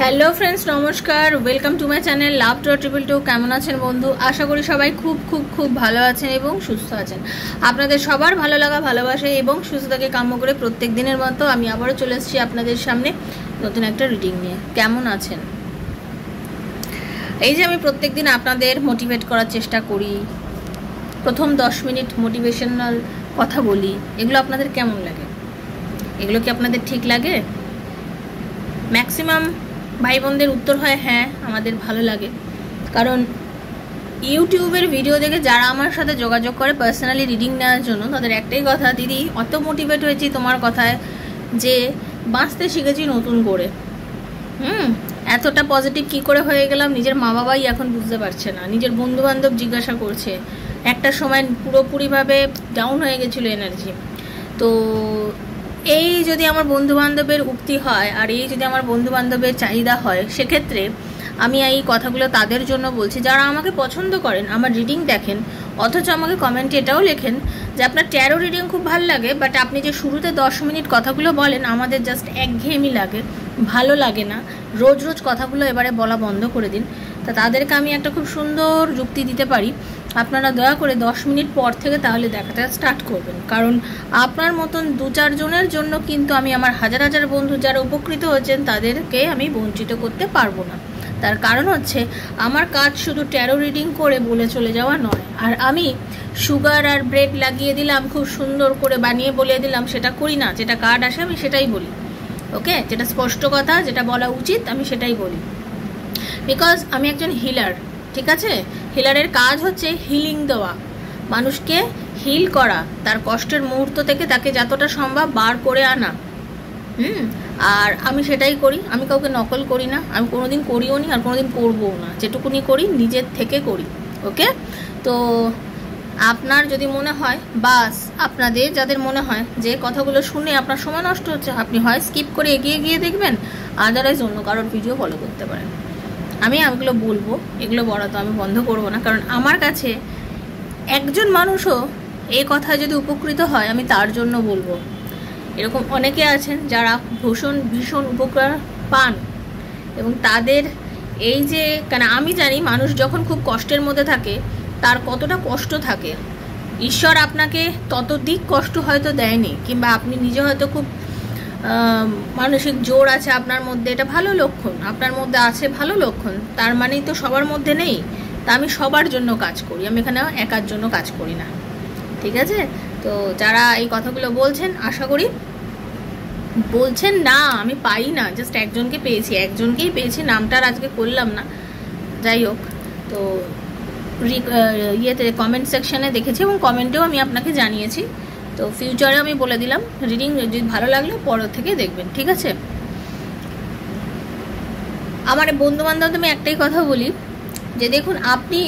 Hello friends, নমস্কার। Welcome to my channel লাভ 222। কেমন আছেন বন্ধু? আশা করি সবাই খুব খুব খুব ভালো আছেন এবং সুস্থ আছেন। আপনাদের সবার ভালো লাগা, ভালোবাসা এবং সুস্থতাকে কাম্য করে প্রত্যেক দিনের মতো আমি আবারও চলে এসেছি আপনাদের সামনে নতুন একটা রিডিং নিয়ে। কেমন আছেন? এই যে আমি প্রত্যেক দিন আপনাদের মোটিভেট করার চেষ্টা করি, প্রথম 10 মিনিট মোটিভেশনাল কথা বলি, এগুলো আপনাদের কেমন লাগে? এগুলো কি আপনাদের ঠিক লাগে? ম্যাক্সিমাম ভাই বোনদের উত্তর হয় হ্যাঁ, আমাদের ভালো লাগে। কারণ ইউটিউবের ভিডিও দেখে যারা আমার সাথে যোগাযোগ করে পার্সোনালি রিডিং নেওয়ার জন্য, তাদের একটাই কথা, দিদি অত মোটিভেট হয়েছি তোমার কথায় যে বাঁচতে শিখেছি নতুন করে। এতটা পজিটিভ কি করে হয়ে গেলাম নিজের মা বাবাই এখন বুঝতে পারছে না। নিজের বন্ধু বান্ধব জিজ্ঞাসা করছে। একটা সময় পুরোপুরিভাবে ডাউন হয়ে গেছিলো এনার্জি। তো এই যদি আমার বন্ধুবান্ধবের উক্তি হয় আর এই যদি আমার বন্ধুবান্ধবের চাহিদা হয়, সেক্ষেত্রে আমি এই কথাগুলো তাদের জন্য বলছি যারা আমাকে পছন্দ করেন, আমার রিডিং দেখেন, অথচ আমাকে কমেন্টে এটাও লেখেন যে আপনার ট্যারো রিডিং খুব ভালো লাগে, বাট আপনি যে শুরুতে 10 মিনিট কথাগুলো বলেন আমাদের জাস্ট একঘেয়েমি লাগে, ভালো লাগে না, রোজ রোজ কথাগুলো এবারে বলা বন্ধ করে দিন। তা তাদেরকে আমি একটা খুব সুন্দর যুক্তি দিতে পারি, আপনারা দয়া করে 10 মিনিট পর থেকে তাহলে দেখাটা স্টার্ট করবেন। কারণ আপনার মতন 2-4 জনের জন্য কিন্তু আমি আমার হাজার হাজার বন্ধু যারা উপকৃত হচ্ছেন তাদেরকে আমি বঞ্চিত করতে পারবো না। তার কারণ হচ্ছে আমার কাজ শুধু ট্যারো রিডিং করে বলে চলে যাওয়া নয়। আর আমি সুগার আর ব্রেড লাগিয়ে দিলাম, খুব সুন্দর করে বানিয়ে বলে দিলাম, সেটা করি না। যেটা কার্ড আসে আমি সেটাই বলি, ওকে? যেটা স্পষ্ট কথা, যেটা বলা উচিত আমি সেটাই বলি, বিকজ আমি একজন হিলার। ঠিক আছে? হিলারের কাজ হচ্ছে হিলিং দেওয়া, মানুষকে হিল করা, তার কষ্টের মুহূর্ত থেকে তাকে যতটা সম্ভব বার করে আনা। আর আমি সেটাই করি। আমি কাউকে নকল করি না, আমি কোনোদিন করিও নি আর কোনোদিন করবও না। যেটুকুনি করি নিজের থেকে করি, ওকে? তো আপনার যদি মনে হয়, বাস আপনাদের যাদের মনে হয় যে কথাগুলো শুনে আপনার সময় নষ্ট হচ্ছে, আপনি হয় স্কিপ করে এগিয়ে গিয়ে দেখবেন, আদারওয়াইজ অন্য কারোর ভিডিও ফলো করতে পারেন। এগুলো বলবো, এগুলো বলা তো আমি বন্ধ করবো না। কারণ আমার কাছে একজন মানুষও এই কথা যদি উপকৃত হয় আমি তার জন্য বলবো। এরকম অনেকে আছেন যারা ভীষণ উপকার পান এবং তাদের এই যে, কেন আমি জানি মানুষ যখন খুব কষ্টের মধ্যে থাকে তার কতটা কষ্ট থাকে। ঈশ্বর আপনাকে ততোধিক কষ্ট হয়তো দেয়নি, কিংবা আপনি নিজে হয়তো খুব মানসিক জোর আছে আপনার মধ্যে, এটা ভালো লক্ষণ। আপনার মধ্যে আছে ভালো লক্ষণ, তার মানেই তো সবার মধ্যে নেই। তা আমি সবার জন্য কাজ করি, আমি এখানে একার জন্য কাজ করি না। ঠিক আছে? তো যারা এই কথাগুলো বলছেন, আশা করি বলছেন না আমি পাই না, জাস্ট একজনকে পেয়েছি, একজনকেই পেয়েছি, নামটার আজকে করলাম না। যাই হোক, তো ইয়েতে কমেন্ট সেকশানে দেখেছি এবং কমেন্টেও আমি আপনাকে জানিয়েছি। তো ফিউচারে আমি বলে দিলাম, রিডিং যদি ভালো লাগলে পরের থেকে দেখবেন। ঠিক আছে? আমার বন্ধু বান্ধব আমি একটাই কথা বলি যে দেখুন, আপনি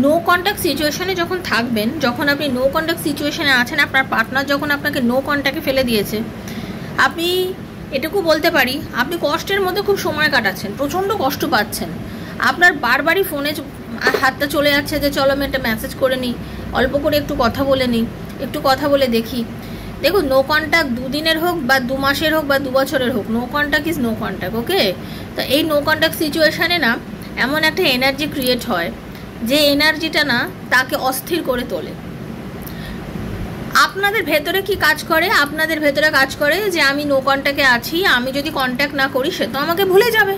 নো কন্ট্যাক্ট সিচুয়েশনে যখন থাকবেন, যখন আপনি নো কন্ট্যাক্ট সিচুয়েশনে আছেন, আপনার পার্টনার যখন আপনাকে নো কন্ট্যাক্টে ফেলে দিয়েছে, আপনি এটুকু বলতে পারি আপনি কষ্টের মধ্যে খুব সময় কাটাচ্ছেন, প্রচণ্ড কষ্ট পাচ্ছেন। আপনার বারবারই ফোনে হাতটা চলে যাচ্ছে যে চলো আমি একটা মেসেজ করে নিই, অল্প করে একটু কথা বলে নিই, একটু কথা বলে দেখি। দেখুন, নো কন্ট্যাক্ট 2 দিনের হোক বা 2 মাসের হোক বা 2 বছরের হোক, no contact is no contact, okay? তো এই নো কন্ট্যাক্ট সিচুয়েশানে না এমন একটা এনার্জি ক্রিয়েট হয় যে এনার্জিটা না তাকে অস্থির করে তোলে। আপনাদের ভেতরে কি কাজ করে? আপনাদের ভেতরে কাজ করে যে আমি নো কন্ট্যাক্টে আছি, আমি যদি কন্ট্যাক্ট না করি সে তো আমাকে ভুলে যাবে।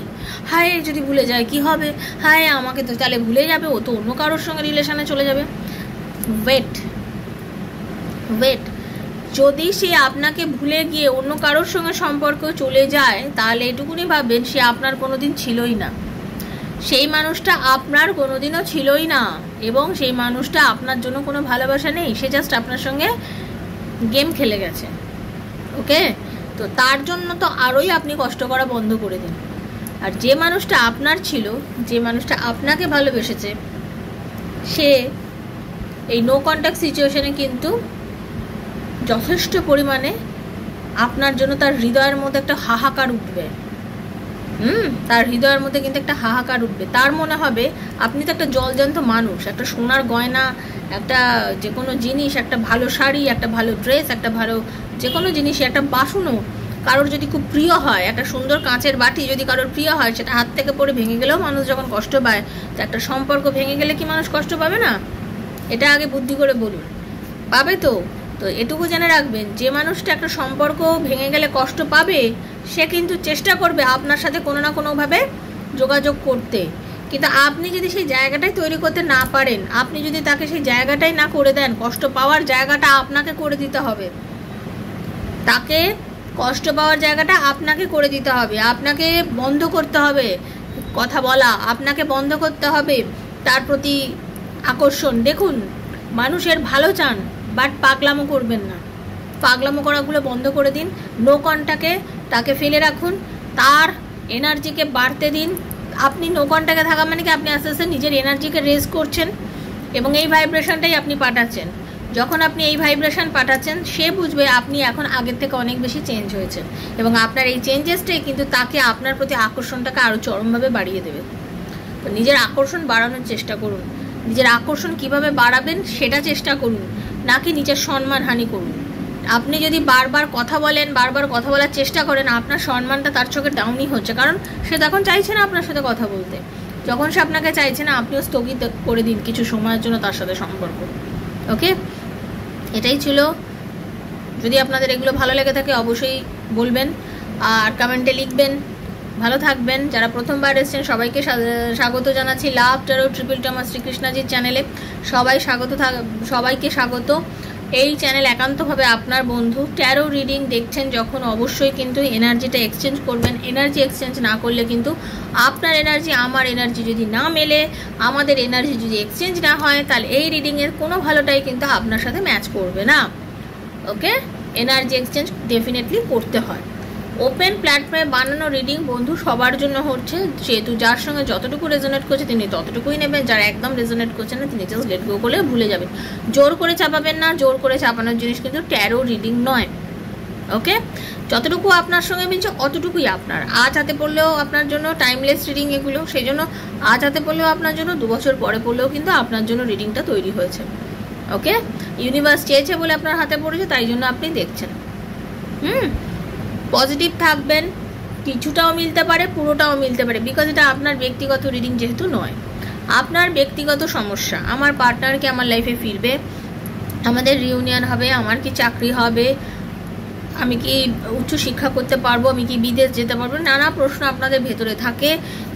হায়, যদি ভুলে যায় কি হবে? হায়, আমাকে তো তাহলে ভুলে যাবে, ও তো অন্য কারোর সঙ্গে রিলেশনে চলে যাবে। ওয়েট, যদি সে আপনাকে ভুলে গিয়ে অন্য কারোর সঙ্গে সম্পর্ক চলে যায়, তাহলে এটুকুনি ভাববেন সে আপনার কোনোদিন ছিলই না। সেই মানুষটা আপনার কোনোদিনও ছিলই না, এবং সেই মানুষটা আপনার জন্য কোনো ভালোবাসা নেই, সে জাস্ট আপনার সঙ্গে গেম খেলে গেছে, ওকে? তো তার জন্য তো আরোই আপনি কষ্ট করা বন্ধ করে দিন। আর যে মানুষটা আপনার ছিল, যে মানুষটা আপনাকে ভালোবেসেছে, সে এই নো কন্ট্যাক্ট সিচুয়েশনে কিন্তু যথেষ্ট পরিমাণে আপনার জন্য তার হৃদয়ের মধ্যে একটা হাহাকার উঠবে। তার হৃদয়ের মধ্যে কিন্তু একটা হাহাকার উঠবে। তার মনে হবে আপনি তো একটা জলজান্ত মানুষ, একটা সোনার গয়না, একটা যে কোনো জিনিস, একটা ভালো শাড়ি, একটা ভালো ড্রেস, একটা ভালো যে কোনো জিনিসই, একটা বাসনও কারোর যদি খুব প্রিয় হয়, একটা সুন্দর কাঁচের বাটি যদি কারোর প্রিয় হয়, সেটা হাত থেকে পড়ে ভেঙে গেলেও মানুষ যখন কষ্ট পায়, তো একটা সম্পর্ক ভেঙে গেলে কি মানুষ কষ্ট পাবে না? এটা আগে বুদ্ধি করে বলুন, পাবে তো? তো এটুকু জেনে রাখবেন, যে মানুষটা একটা সম্পর্ক ভেঙে গেলে কষ্ট পাবে, সে কিন্তু চেষ্টা করবে আপনার সাথে কোনো না কোনোভাবে যোগাযোগ করতে। কিন্তু আপনি যদি সেই জায়গাটাই তৈরি করতে না পারেন, আপনি যদি তাকে সেই জায়গাটাই না করে দেন, কষ্ট পাওয়ার জায়গাটা আপনাকে করে দিতে হবে। তাকে কষ্ট পাওয়ার জায়গাটা আপনাকে করে দিতে হবে, আপনাকে বন্ধ করতে হবে কথা বলা, আপনাকে বন্ধ করতে হবে তার প্রতি আকর্ষণ। দেখুন, মানুষের ভালো চান, বাট পাগলামো করবেন না। পাগলামো করাগুলো বন্ধ করে দিন। নো কন্টাক্টে তাকে ফেলে রাখুন, তার এনার্জিকে বাড়তে দিন। আপনি নো কন্টাক্টে থাকা মানে কি আপনি আস্তে আস্তে নিজের এনার্জিকে রেজ করছেন এবং এই ভাইব্রেশনটাই আপনি পাঠাচ্ছেন। যখন আপনি এই ভাইব্রেশন পাঠাচ্ছেন, সে বুঝবে আপনি এখন আগের থেকে অনেক বেশি চেঞ্জ হয়েছেন এবং আপনার এই চেঞ্জেসটাই কিন্তু তাকে আপনার প্রতি আকর্ষণটাকে আরও চরমভাবে বাড়িয়ে দেবে। তো নিজের আকর্ষণ বাড়ানোর চেষ্টা করুন। নিজের আকর্ষণ কিভাবে বাড়াবেন সেটা চেষ্টা করুন, নাকি নিজের সম্মানহানি করুন। আপনি যদি বারবার কথা বলেন, বারবার কথা বলার চেষ্টা করেন, আপনার সম্মানটা তার চোখে ডাউনই হচ্ছে, কারণ সে তখন চাইছে না আপনার সাথে কথা বলতে। যখন সে আপনাকে চাইছে না, আপনিও স্থগিত করে দিন কিছু সময়ের জন্য তার সাথে সম্পর্ক। ওকে, এটাই ছিল। যদি আপনাদের এগুলো ভালো লেগে থাকে অবশ্যই বলবেন আর কমেন্টে লিখবেন। ভালো থাকবেন। যারা প্রথমবার এসেছেন সবাইকে স্বাগত জানাচ্ছি লাভ ট্যারো ট্রিপল টামার শ্রীকৃষ্ণাজির চ্যানেলে। সবাইকে স্বাগত। এই চ্যানেল একান্তভাবে আপনার বন্ধু। ট্যারো রিডিং দেখছেন যখন অবশ্যই কিন্তু এনার্জিটা এক্সচেঞ্জ করবেন। এনার্জি এক্সচেঞ্জ না করলে কিন্তু আপনার এনার্জি আমার এনার্জি যদি না মেলে, আমাদের এনার্জি যদি এক্সচেঞ্জ না হয়, তাহলে এই রিডিংয়ের কোনো ভালোটাই কিন্তু আপনার সাথে ম্যাচ করবে না। ওকে, এনার্জি এক্সচেঞ্জ ডেফিনেটলি করতে হয়। ওপেন প্ল্যাটফর্মে বানানো রিডিং বন্ধু সবার জন্য হচ্ছে, যেহেতু যার সঙ্গে যতটুকু রেজোনেট করছে তিনি ততটুকুই নেবেন, যারা একদম রেজোনেট করছে না তিনি জাস্ট লেট গো করলে ভুলে যাবেন। জোর করে চাপাবেন না, জোর করে চাপানোর জিনিস কিন্তু ট্যারো রিডিং নয়। ওকে, যতটুকু আপনার সঙ্গে মিলছে অতটুকুই আপনার। আজ হাতে পড়লেও আপনার জন্য টাইমলেস রিডিং এগুলো, সেই জন্য আজ হাতে পড়লেও আপনার জন্য, 2 বছর পরে পড়লেও কিন্তু আপনার জন্য রিডিংটা তৈরি হয়েছে। ওকে, ইউনিভার্স চেয়েছে বলে আপনার হাতে পড়েছে, তাই জন্য আপনি দেখছেন। পজিটিভ থাকবেন। কিছুটাও মিলতে পারে, পুরোটাও মিলতে পারে, বিকজ এটা আপনার ব্যক্তিগত রিডিং যেহেতু নয়। আপনার ব্যক্তিগত সমস্যা, আমার পার্টনার কি আমার লাইফে ফিরবে, আমাদের রিউনিয়ন হবে, আমার কি চাকরি হবে, আমি কি উচ্চ শিক্ষা করতে পারবো, আমি কি বিদেশ যেতে পারবো, নানা প্রশ্ন আপনাদের ভেতরে থাকে।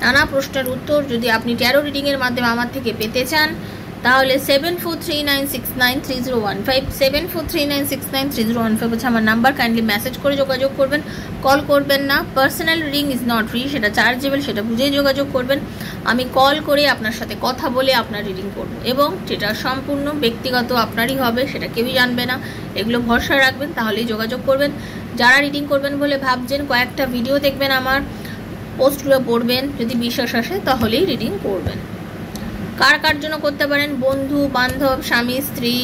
নানা প্রশ্নের উত্তর যদি আপনি ট্যারো রিডিংয়ের মাধ্যমে আমার থেকে পেতে চান, তাহলে 7439693015 7439693015 হচ্ছে আমার নাম্বার। কাইন্ডলি মেসেজ করে যোগাযোগ করবেন, কল করবেন না। Personal reading is not free, সেটা চার্জেবল, সেটা বুঝেই যোগাযোগ করবেন। আমি কল করে আপনার সাথে কথা বলে আপনার রিডিং করব এবং সেটা সম্পূর্ণ ব্যক্তিগত আপনারই হবে, সেটা কেউই জানবে না। এগুলো ভরসা রাখবেন, তাহলেই যোগাযোগ করবেন। যারা রিডিং করবেন বলে ভাবছেন, কয়েকটা ভিডিও দেখবেন, আমার পোস্টগুলো পড়বেন, যদি বিশ্বাস আসে তাহলেই রিডিং করবেন। কার কার জন্য করতে পারেন, বন্ধু বান্ধব, স্বামী স্ত্রী,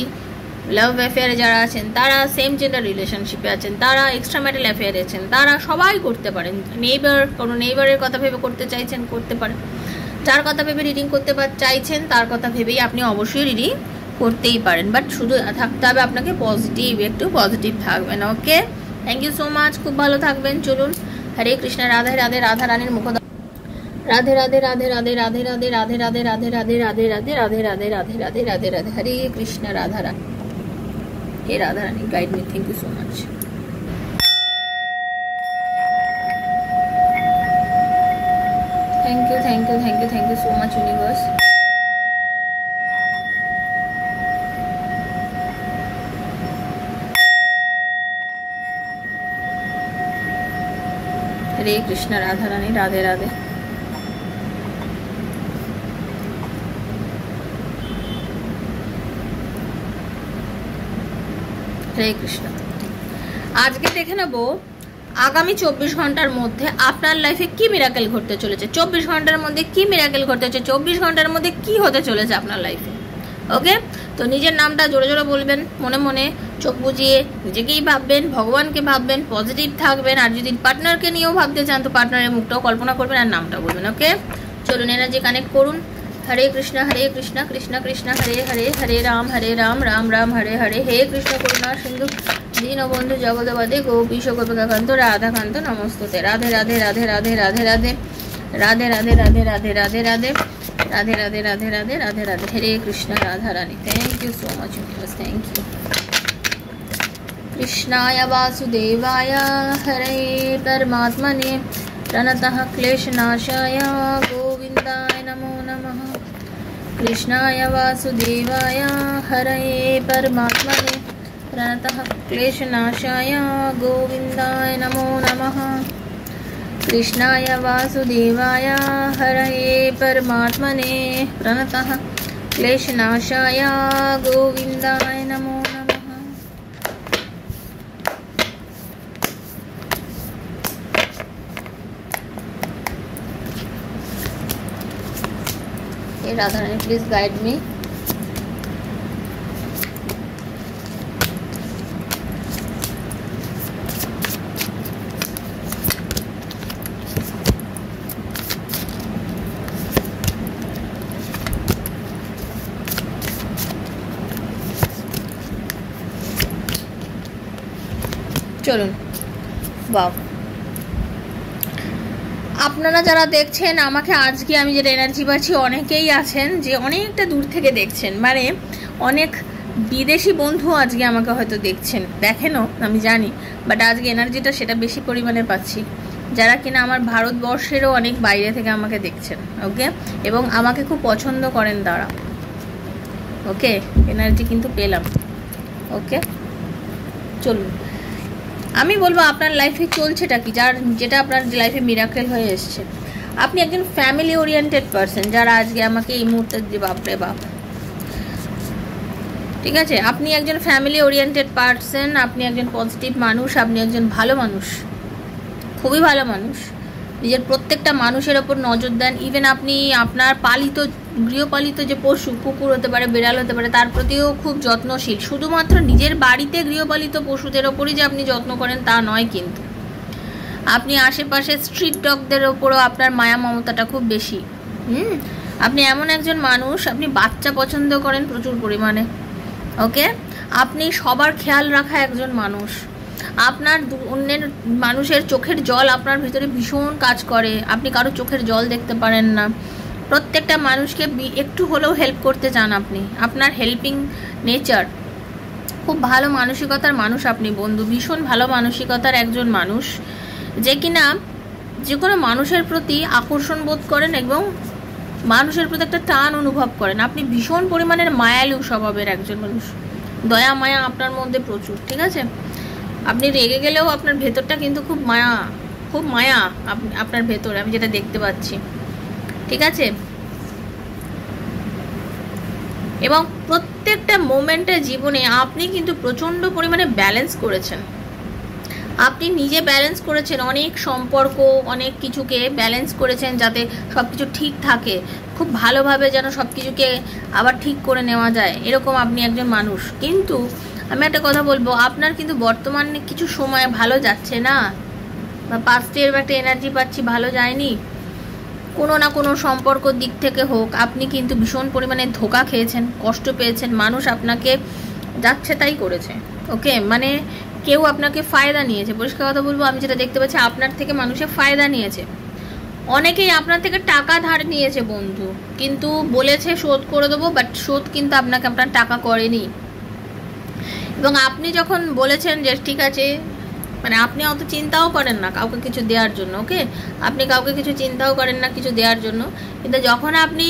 লাভ অ্যাফেয়ারে যারা আছেন, তারা সেম জেন্ডার রিলেশনশিপে আছেন, তারা এক্সট্রা ম্যারিটাল অ্যাফেয়ারে আছেন, তারা সবাই করতে পারেন। নেইবার, কোনো নেইবারের কথা ভেবে করতে চাইছেন করতে পারেন। যার কথা ভেবে রিডিং করতে চাইছেন তার কথা ভেবেই আপনি অবশ্যই রিডিং করতেই পারেন, বাট শুধু থাকতে হবে আপনাকে পজিটিভ, একটু পজিটিভ থাকবেন। ওকে, থ্যাংক ইউ সো মাচ, খুব ভালো থাকবেন। চলুন, হরে কৃষ্ণ, রাধে রাধে, রাধা রানীর মুখ, রাধে রাধে রাধে রাধে রাধে রাধে রাধে রাধে রাধে রাধে রাধে রাধে রাধে রাধে রাধে রাধে রাধে রাধে হরে কৃষ্ণ, রাধা রানী, হে Radha Rani, guide me. Thank you so much. Thank you, thank you, thank you, thank you so much universe. Hare Krishna, Radha Rani, Radhe Radhe. Hare Krishna. আজকে দেখে নেব আগামী 24 ঘন্টার মধ্যে আপনার লাইফে কি মিরাকেল ঘটতে চলেছে। 24 ঘন্টার মধ্যে কি মিরাকেল ঘটতে চলেছে, 24 ঘন্টার মধ্যে কি হতে চলেছে আপনার লাইফে। ওকে, তো নিজের নামটা জোরে জোরে বলবেন, মনে মনে চোখ বুজিয়ে নিজেকেই ভাববেন, ভগবানকে ভাববেন, পজিটিভ থাকবেন। আর যদি পার্টনারকে নিয়েও ভাবতে চান তো পার্টনারের মুখটাও কল্পনা করবেন আর নামটা বলবেন। ওকে, চলুন এনার্জি কানেক্ট করুন। হরে কৃষ্ণ কৃষ্ণ কৃষ্ণ হরে হরে, হরে রাম রাম রাম হরে হরে, হে কৃষ্ণ করুণা সিন্ধু দীনবন্ধু জগৎপদে গোপীশ গোপিকাকান্ত রাধাকান্ত নমস্তুতে। Radhe Radhe Radhe Radhe Radhe Radhe Radhe Radhe Radhe Radhe Radhe Radhe Radhe Radhe Radhe Radhe Radhe Radhe. Hare Krishna Radha Rani. Thank you so much universe, thank you. कृष्णाय वासुदेवाय हरे परमात्मने प्रणतः क्लेशनाशाय गोविन्दाय नमो नमः। कृष्णाय वासुदेवाय हरे परमात्मने प्रणतः क्लेशनाशाय गोविन्दाय नमो नमः। कृष्णाय वासुदेवाय हरे परमात्मने प्रणतः क्लेशनाशाय गोविन्दाय नमो नमः। Radha Rani please guide me. চলুন বাহ, আপনারা যারা দেখছেন আমাকে আজকে আমি যেটা এনার্জি পাচ্ছি, অনেকেই আছেন যে অনেকটা দূর থেকে দেখছেন, মানে অনেক বিদেশি বন্ধু আজকে আমাকে হয়তো দেখছেন, দেখেনও আমি জানি, বাট আজকে এনার্জিটা সেটা বেশি পরিমাণে পাচ্ছি, যারা কিনা আমার ভারতবর্ষেরও অনেক বাইরে থেকে আমাকে দেখছেন। ওকে, এবং আমাকে খুব পছন্দ করেন তারা। ওকে, এনার্জি কিন্তু পেলাম। ওকে, চলুন আমি বলবো আপনার লাইফে চলছেটা কি, যেটা আপনার লাইফে মিরাকেল হয়ে এসছে। আপনি একজন ফ্যামিলি ওরিয়েন্টেড পারসন, যারা আজকে আমাকে এই মুহূর্তে যে বাপরে বাপ, ঠিক আছে, আপনি একজন ফ্যামিলি ওরিয়েন্টেড পারসন, আপনি একজন পজিটিভ মানুষ, আপনি একজন ভালো মানুষ, খুবই ভালো মানুষ, নিজের প্রত্যেকটা মানুষের ওপর নজর দেন। ইভেন আপনি আপনার পালিত গৃহপালিত যে পশু, কুকুর হতে পারে, বিড়াল হতে পারে, তার প্রতিও খুব যত্নশীল। শুধুমাত্র নিজের বাড়িতে গৃহপালিত পশুদের ওপরই যে আপনি যত্ন করেন তা নয়, কিন্তু আপনি আশেপাশে স্ট্রিট ডগদের ওপরও আপনার মায়া মমতাটা খুব বেশি। আপনি এমন একজন মানুষ, আপনি বাচ্চা পছন্দ করেন প্রচুর পরিমাণে। ওকে, আপনি সবার খেয়াল রাখা একজন মানুষ। আপনার অন্যের মানুষের চোখের জল আপনার ভিতরে ভীষণ কাজ করে, আপনি কারো চোখের জল দেখতে পারেন না, প্রত্যেকটা মানুষকে একটু হলেও হেল্প করতে চান আপনি, আপনার হেল্পিং নেচার, খুব ভালো মানসিকতার মানুষ আপনি বন্ধু, ভীষণ ভালো মানসিকতার একজন মানুষ, যে কিনা যে কোনো মানুষের প্রতি আকর্ষণ বোধ করেন এবং মানুষের প্রতি একটা টান অনুভব করেন। আপনি ভীষণ পরিমাণের মায়ালু স্বভাবের একজন মানুষ, দয়া মায়া আপনার মধ্যে প্রচুর, ঠিক আছে। আপনি রেগে গেলেও আপনার ভেতরটা কিন্তু খুব মায়া, খুব মায়া আপনার ভেতরে, আমি যেটা দেখতে পাচ্ছি, ঠিক আছে। এবং প্রত্যেকটা মোমেন্টে জীবনে আপনি কিন্তু প্রচণ্ড পরিমাণে ব্যালেন্স করেছেন, আপনি নিজে ব্যালেন্স করেছেন, অনেক সম্পর্ক অনেক কিছুকে ব্যালেন্স করেছেন যাতে সব কিছু ঠিক থাকে, খুব ভালোভাবে যেন সব কিছুকে আবার ঠিক করে নেওয়া যায়, এরকম আপনি একজন মানুষ। কিন্তু আমি একটা কথা বলবো, আপনার কিন্তু বর্তমানে কিছু সময় ভালো যাচ্ছে না, বা পাস্টের একটা এনার্জি পাচ্ছি ভালো যায়নি, কোনো না কোনো সম্পর্কর দিক থেকে হোক আপনি কিন্তু ভীষণ পরিমাণে ধোঁকা খেয়েছেন, কষ্ট পেয়েছেন, মানুষ আপনাকে যাচ্ছে তাই করেছে। ওকে, মানে কেউ আপনাকে ফায়দা নিয়েছে, পরিষ্কার কথা বলবো, আমি যেটা দেখতে পাচ্ছি আপনার থেকে মানুষে ফায়দা নিয়েছে। অনেকেই আপনার থেকে টাকা ধার নিয়েছে বন্ধু, কিন্তু বলেছে শোধ করে দেবো, বাট শোধ কিন্তু আপনাকে আপনার টাকা করেনি। এবং আপনি যখন বলেছেন যে ঠিক আছে, মানে আপনি অত চিন্তাও করেন না কাউকে কিছু দেওয়ার জন্য, ওকে, আপনি কাউকে কিছু চিন্তাও করেন না কিছু দেওয়ার জন্য, কিন্তু যখন আপনি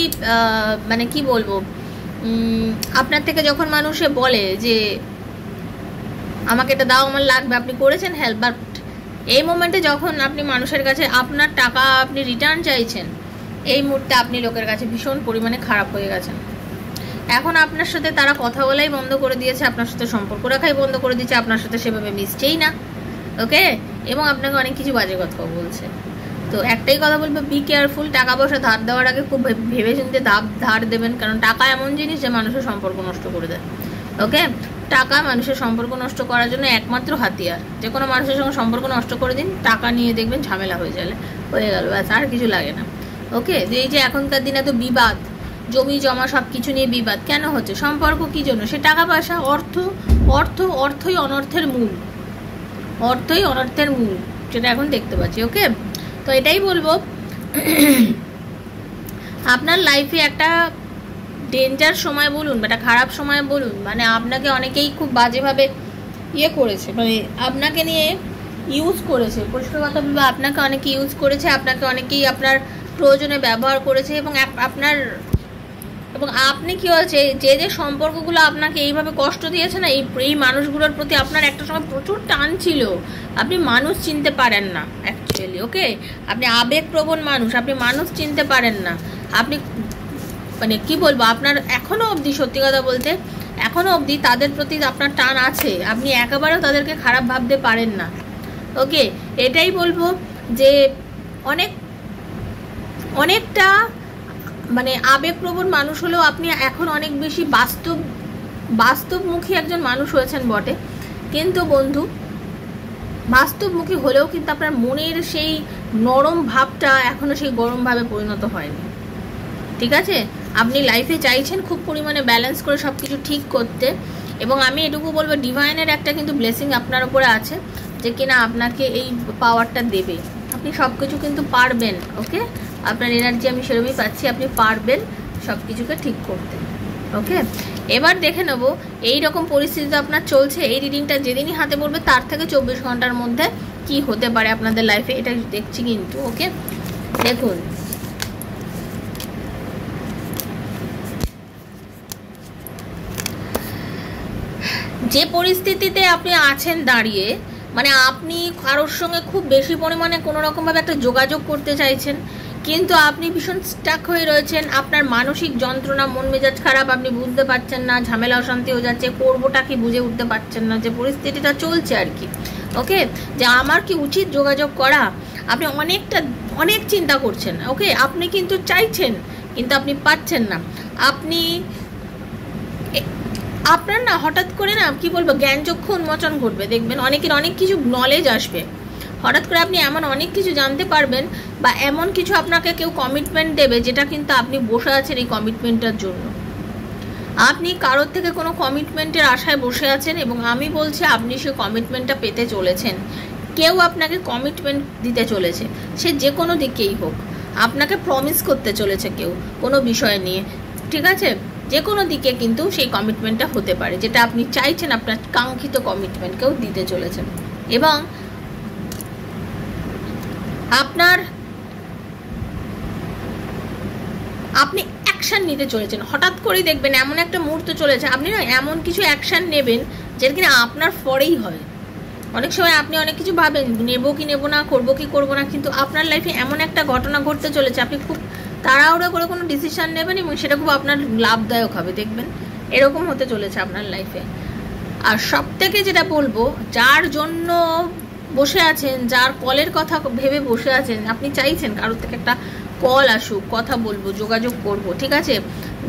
মানে কি বলবো, আপনার থেকে যখন মানুষে বলে যে আমাকে এটা দাও আমার লাগবে, আপনি করেছেন হেল্প, বাট এই মোমেন্টে যখন আপনি মানুষের কাছে আপনার টাকা আপনি রিটার্ন চাইছেন, এই মুহূর্তে আপনি লোকের কাছে ভীষণ পরিমাণে খারাপ হয়ে গেছেন। এখন আপনার সাথে তারা কথা বলাই বন্ধ করে দিয়েছে, আপনার সাথে সম্পর্ক রাখাই বন্ধ করে দিয়েছে, আপনার সাথে সেভাবে মিশছেই না। ওকে, এবং আপনাকে অনেক কিছু বাজে কথা বলছে। তো একটাই কথা বলবো, বি কেয়ারফুল, টাকা পয়সা ধার দেওয়ার আগে খুব ভেবে চিন্তে ধার দেবেন, কারণ টাকা এমন জিনিস যে মানুষের সম্পর্ক নষ্ট করে দেয়। ওকে, টাকা মানুষের সম্পর্ক নষ্ট করার জন্য একমাত্র হাতিয়ার, যে কোনো মানুষের সঙ্গে সম্পর্ক নষ্ট করে দিন, টাকা নিয়ে দেখবেন ঝামেলা হয়ে গেল, ব্যাস আর কিছু লাগে না। ওকে, এই যে এখনকার দিনে তো বিবাদ, জমি জমা সব কিছু নিয়ে বিবাদ কেন হচ্ছে? সম্পর্ক কি জন্য? সে টাকা পয়সা, অর্থ। অর্থই অনর্থের মূল, অর্থই অনর্থের মূল, যেটা এখন দেখতে পাচ্ছি। ওকে, তো এটাই বলবো, আপনার লাইফে একটা ডেঞ্জার সময় বলুন বা একটা খারাপ সময় বলুন, মানে আপনাকে অনেকেই খুব বাজেভাবে করেছে, মানে আপনাকে নিয়ে ইউজ করেছে, পরিষ্কার কথা বলবো, আপনাকে অনেকে ইউজ করেছে, আপনাকে অনেকেই আপনার প্রয়োজনে ব্যবহার করেছে, এবং আপনি কি হয়েছে, যে সম্পর্কগুলো আপনাকে এইভাবে কষ্ট দিয়েছে না, এই মানুষগুলোর প্রতি আপনার একটা সময় প্রচুর টান ছিল। আপনি মানুষ চিনতে পারেন না অ্যাকচুয়ালি। ওকে, আপনি আবেগপ্রবণ মানুষ, আপনি মানুষ চিনতে পারেন না। আপনি মানে কি বলবো, আপনার এখনো অবধি, সত্যি কথা বলতে এখনো অবধি তাদের প্রতি আপনার টান আছে, আপনি একেবারেও তাদেরকে খারাপ ভাবতে পারেন না। ওকে, এটাই বলবো যে অনেকটা মানে আবেগপ্রবণ মানুষ হলেও আপনি এখন অনেক বেশি বাস্তবমুখী একজন মানুষ হয়েছেন বটে, কিন্তু বন্ধু বাস্তবমুখী হলেও কিন্তু আপনার মনের সেই নরম ভাবটা এখনো সেই গরম ভাবে পরিণত হয়নি। ঠিক আছে, আপনি লাইফে চাইছেন খুব পরিমাণে ব্যালেন্স করে সব কিছু ঠিক করতে, এবং আমি এটুকু বলবো ডিভাইনের একটা কিন্তু ব্লেসিং আপনার উপরে আছে, যে কিনা আপনাকে এই পাওয়ারটা দেবে, আপনি সব কিছু কিন্তু পারবেন। ওকে, আপনার এনার্জি আমি সেরকমই পাচ্ছি, আপনি পারবেন সব কিছুকে ঠিক করতে। ওকে, এবার দেখে নেবো এইরকম পরিস্থিতিতে আপনার চলছে, এই রিডিংটা যেদিনই হাতে পড়বে তার থেকে 24 ঘন্টার মধ্যে কি হতে পারে আপনাদের লাইফে, এটা দেখছি কিন্তু। ওকে, দেখুন যে পরিস্থিতিতে আপনি আছেন দাঁড়িয়ে, মানে আপনি কারোর সঙ্গে খুব বেশি পরিমাণে কোনো রকমভাবে একটা যোগাযোগ করতে চাইছেন, কিন্তু আপনি ভীষণ স্টাক হয়ে রয়েছেন, আপনার মানসিক যন্ত্রণা, মন মেজাজ খারাপ, আপনি বুঝতে পারছেন না, ঝামেলা অশান্তি হয়ে যাচ্ছে, করবোটা কি বুঝে উঠতে পারছেন না, যে পরিস্থিতিটা চলছে আর কি। ওকে, যে আমার কি উচিত যোগাযোগ করা, আপনি অনেক চিন্তা করছেন। ওকে, আপনি কিন্তু চাইছেন কিন্তু আপনি পাচ্ছেন না, আপনার না হঠাৎ করে না কি বলবো জ্ঞানচক্ষু উন্মোচন ঘটবে, দেখবেন অনেকের অনেক কিছু নলেজ আসবে, হঠাৎ করে আপনি এমন অনেক কিছু জানতে পারবেন, বা এমন কিছু আপনাকে কেউ কমিটমেন্ট দেবে যেটা কিন্তু আপনি বসে আছেন এই কমিটমেন্টটার জন্য। আপনি কারোর থেকে কোনো কমিটমেন্টের আশায় বসে আছেন, এবং আমি বলছি আপনি সেই কমিটমেন্টটা পেতে চলেছেন। কেউ আপনাকে কমিটমেন্ট দিতে চলেছে, সে যে কোনো দিকেই হোক, আপনাকে প্রমিস করতে চলেছে কেউ কোনো বিষয় নিয়ে। ঠিক আছে, যে কোনো দিকে কিন্তু সেই কমিটমেন্টটা হতে পারে, যেটা আপনি চাইছেন, আপনার কাঙ্ক্ষিত কমিটমেন্ট কেউ দিতে চলেছেন, এবং আপনি অ্যাকশান নিতে চলেছেন। হঠাৎ করেই দেখবেন এমন একটা মুহূর্ত চলেছে, আপনি না এমন কিছু অ্যাকশান নেবেন যেটা কিনা আপনার পরেই হয়। অনেক সময় আপনি অনেক কিছু ভাবেন, নেবো কি নেবো না, করবো কি করবো না, কিন্তু আপনার লাইফে এমন একটা ঘটনা ঘটতে চলেছে, আপনি খুব তাড়াহুড়ো করে কোনো ডিসিশন নেবেন এবং সেটা খুব আপনার লাভদায়ক হবে, দেখবেন এরকম হতে চলেছে আপনার লাইফে। আর সব থেকে যেটা বলবো, যার জন্য বসে আছেন, যার কলের কথা ভেবে বসে আছেন, আপনি চাইছেন কারোর থেকে একটা কল আসুক, কথা বলবো, যোগাযোগ করব, ঠিক আছে,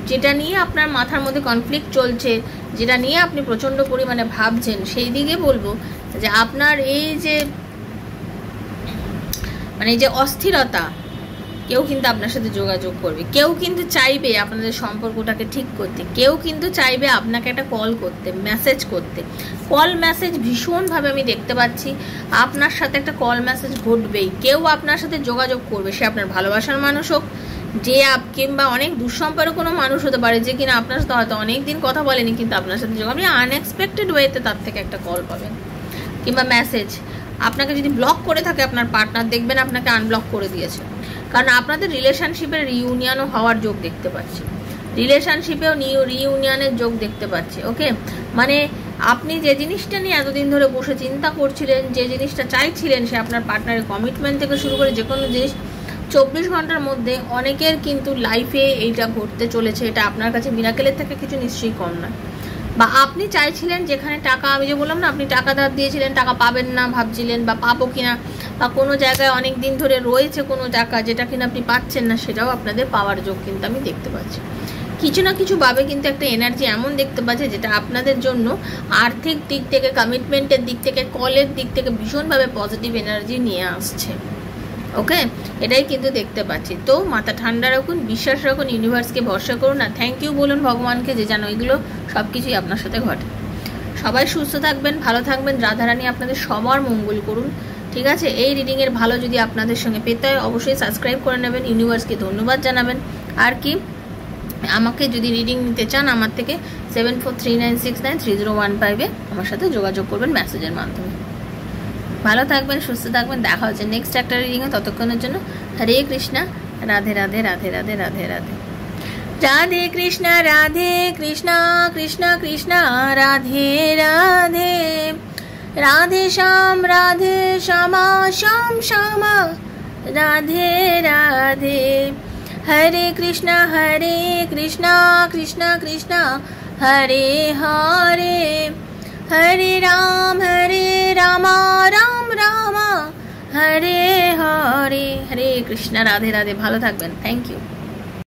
যেটা নিয়ে আপনার মাথার মধ্যে কনফ্লিক্ট চলছে, যেটা নিয়ে আপনি প্রচণ্ড পরিমাণে ভাবছেন, সেই দিকে বলবো যে আপনার এই যে মানে যে অস্থিরতা, কেউ কিন্তু আপনার সাথে যোগাযোগ করবে, কেউ কিন্তু চাইবে আপনাদের সম্পর্কটাকে ঠিক করতে, কেউ কিন্তু চাইবে আপনাকে একটা কল করতে, মেসেজ করতে। কল মেসেজ ভীষণভাবে আমি দেখতে পাচ্ছি, আপনার সাথে একটা কল মেসেজ ঘটবেই, কেউ আপনার সাথে যোগাযোগ করবে, সে আপনার ভালোবাসার মানুষ হোক, যে কিংবা অনেক দুঃসম্পর্ক কোনো মানুষ হতে পারে, যে কিনা আপনার সাথে হয়তো অনেক দিন কথা বলেনি, কিন্তু আপনার সাথে যোগাযোগ, আপনি আনএক্সপেক্টেড ওয়েতে তার থেকে একটা কল পাবেন কিংবা মেসেজ। আপনাকে যদি ব্লক করে থাকে আপনার পার্টনার, দেখবেন আপনাকে আনব্লক করে দিয়েছে, কারণ আপনাদের রিলেশনশিপের রিইউনিয়নও হওয়ার যোগ দেখতে পাচ্ছি, রিলেশনশিপেও রিইউনিয়নের যোগ দেখতে পাচ্ছি। ওকে, মানে আপনি যে জিনিসটা নিয়ে এতদিন ধরে বসে চিন্তা করছিলেন, যে জিনিসটা চাইছিলেন, সে আপনার পার্টনারের কমিটমেন্ট থেকে শুরু করে যে কোনো জিনিস 24 ঘন্টার মধ্যে অনেকের কিন্তু লাইফে এইটা ঘটতে চলেছে। এটা আপনার কাছে মিরাকেলের থেকে কিছু নিশ্চয়ই কম নয়। বা আপনি চাইছিলেন যেখানে টাকা, আমি যে বললাম না, আপনি টাকা ধার দিয়েছিলেন, টাকা পাবেন না ভাবছিলেন, বা পাবো কিনা, বা কোনো জায়গায় অনেক দিন ধরে রয়েছে কোনো টাকা যেটা কিনা আপনি পাচ্ছেন না, সেটাও আপনাদের পাওয়ার যোগ কিন্তু আমি দেখতে পাচ্ছি। কিছু না কিছু ভাবে কিন্তু একটা এনার্জি এমন দেখতে পাচ্ছে যেটা আপনাদের জন্য আর্থিক দিক থেকে, কমিটমেন্টের দিক থেকে, কলের দিক থেকে ভীষণভাবে পজিটিভ এনার্জি নিয়ে আসছে। ওকে, এটাই কিন্তু দেখতে পাচ্ছি। তো মাথা ঠান্ডা রাখুন, বিশ্বাস রাখুন, ইউনিভার্সকে ভরসা করুন, আর থ্যাংক ইউ বলুন ভগবানকে যে যেন এগুলো সব কিছুই আপনার সাথে ঘটে। সবাই সুস্থ থাকবেন, ভালো থাকবেন, রাধারানী আপনাদের সবার মঙ্গল করুন, ঠিক আছে। এই রিডিংয়ের ভালো যদি আপনাদের সঙ্গে পেতে হয় অবশ্যই সাবস্ক্রাইব করে নেবেন, ইউনিভার্সকে ধন্যবাদ জানাবেন। আর কি, আমাকে যদি রিডিং নিতে চান আমার থেকে 7439693015 আমার সাথে যোগাযোগ করবেন মেসেজের মাধ্যমে। ভালো থাকবেন, সুস্থ থাকবেন, দেখা হচ্ছে নেক্সট একটা রিডিংয়ে। ততক্ষণের জন্য হরে কৃষ্ণা, রাধে রাধে রাধে রাধে রাধে রাধে। রাধে কৃষ্ণা কৃষ্ণ কৃষ্ণ রাধে রাধে, রাধে শ্যাম শ্যাম শ্যামা, রাধে রাধে। হরে কৃষ্ণ কৃষ্ণ কৃষ্ণ হরে হরে, হরে রাম রাম রাম হরে হরে। হরে কৃষ্ণ, রাধে রাধে। ভালো থাকবেন, থ্যাংক ইউ।